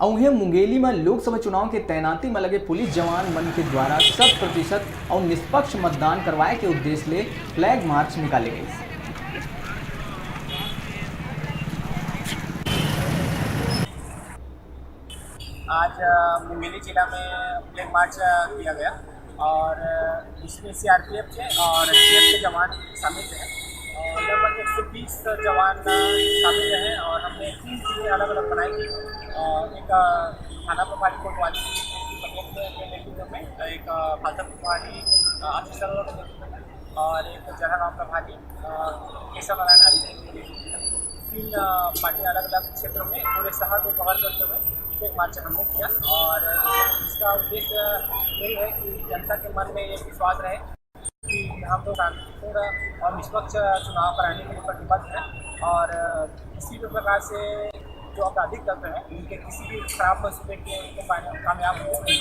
उन्हें मुंगेली में लोकसभा चुनाव के तैनाती में लगे पुलिस जवान मन के द्वारा 100% और निष्पक्ष मतदान करवाए के उद्देश्य ले फ्लैग मार्च निकाले गए। आज मुंगेली जिला में फ्लैग मार्च किया गया और इसमें सीआरपीएफ के और सीएफ के जवान शामिल थे और लगभग 120 जवान शामिल रहे और हमने 3 टीमें अलग अलग बनाई थी। एक थाना प्रभारी कोतवाली के नेतृत्व में, एक फालसा प्रभारी ऑफिसर के नेतृत्व में और एक जरा गाँव प्रभारी केशव नारायण आदि के नेतृत्व में 3 पार्टी अलग अलग क्षेत्रों में पूरे शहर को कवर करते हुए फ्लैग मार्च हमने किया। और इसका उद्देश्य यही है कि जनता के मन में ये विश्वास रहे कि हम लोग शांतिपूर्ण और निष्पक्ष चुनाव कराने के लिए प्रतिबद्ध हैं और किसी भी प्रकार से जो आपराधिक तत्व हैं उनके किसी भी खराब मंसूबे के उनको कामयाब नहीं होंगे।